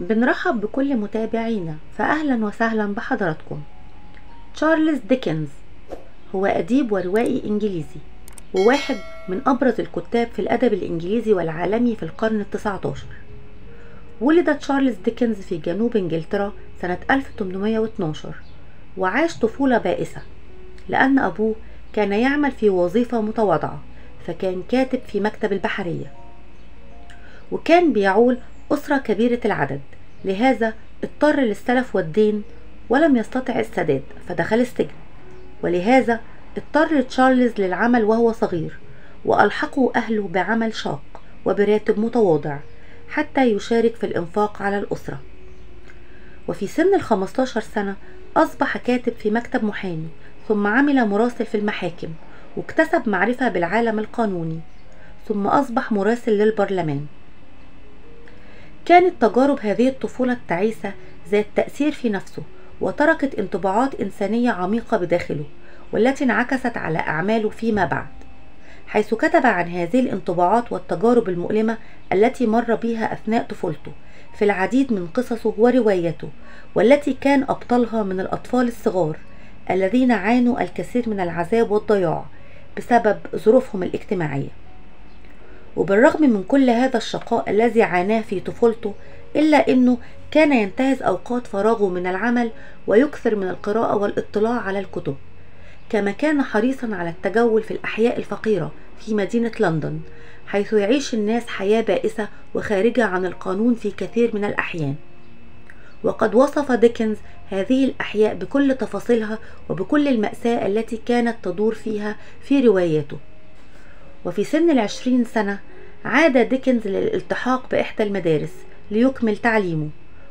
بنرحب بكل متابعينا، فأهلا وسهلا بحضراتكم. تشارلز ديكنز هو أديب وروائي إنجليزي، وواحد من أبرز الكتاب في الأدب الإنجليزي والعالمي في القرن ال19. ولد تشارلز ديكنز في جنوب إنجلترا سنة 1812، وعاش طفولة بائسة لأن أبوه كان يعمل في وظيفة متواضعة، فكان كاتب في مكتب البحرية، وكان بيعول أسرة كبيرة العدد، لهذا اضطر للسلف والدين ولم يستطع السداد فدخل السجن. ولهذا اضطر تشارلز للعمل وهو صغير، وألحقه أهله بعمل شاق وبراتب متواضع حتى يشارك في الإنفاق على الأسرة. وفي سن ال15 سنة أصبح كاتب في مكتب محامي، ثم عمل مراسل في المحاكم واكتسب معرفة بالعالم القانوني، ثم أصبح مراسل للبرلمان. كانت تجارب هذه الطفولة التعيسة ذات تأثير في نفسه، وتركت انطباعات إنسانية عميقة بداخله، والتي انعكست على أعماله فيما بعد، حيث كتب عن هذه الانطباعات والتجارب المؤلمة التي مر بها أثناء طفولته في العديد من قصصه ورواياته، والتي كان أبطالها من الأطفال الصغار الذين عانوا الكثير من العذاب والضياع بسبب ظروفهم الاجتماعية. وبالرغم من كل هذا الشقاء الذي عاناه في طفولته، إلا أنه كان ينتهز أوقات فراغه من العمل ويكثر من القراءة والاطلاع على الكتب، كما كان حريصا على التجول في الأحياء الفقيرة في مدينة لندن، حيث يعيش الناس حياة بائسة وخارجة عن القانون في كثير من الأحيان. وقد وصف ديكنز هذه الأحياء بكل تفاصيلها وبكل المأساة التي كانت تدور فيها في رواياته. وفي سن 20 سنة عاد ديكنز للالتحاق بإحدى المدارس ليكمل تعليمه،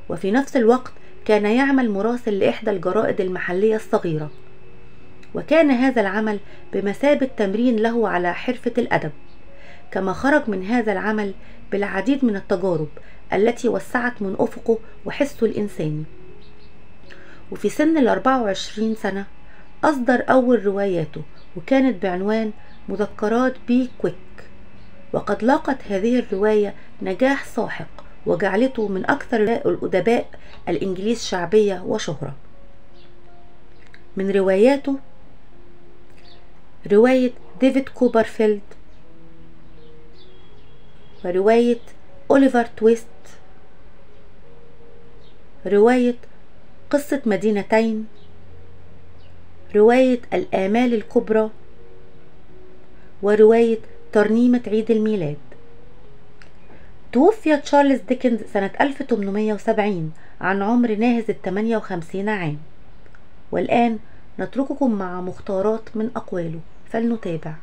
وفي نفس الوقت كان يعمل مراسل لإحدى الجرائد المحلية الصغيرة، وكان هذا العمل بمثابة تمرين له على حرفة الأدب. كما خرج من هذا العمل بالعديد من التجارب التي وسعت من أفقه وحسه الإنساني. وفي سن 24 سنة أصدر أول رواياته، وكانت بعنوان مذكرات بي كويك، وقد لاقت هذه الرواية نجاح ساحق وجعلته من أكثر الأدباء الإنجليز شعبية وشهرة. من رواياته رواية ديفيد كوبرفيلد، ورواية أوليفر تويست، رواية قصة مدينتين، رواية الآمال الكبرى، ورواية ترنيمة عيد الميلاد. توفي تشارلز ديكنز سنة 1870 عن عمر ناهز 58 عام. والآن نترككم مع مختارات من أقواله، فلنتابع.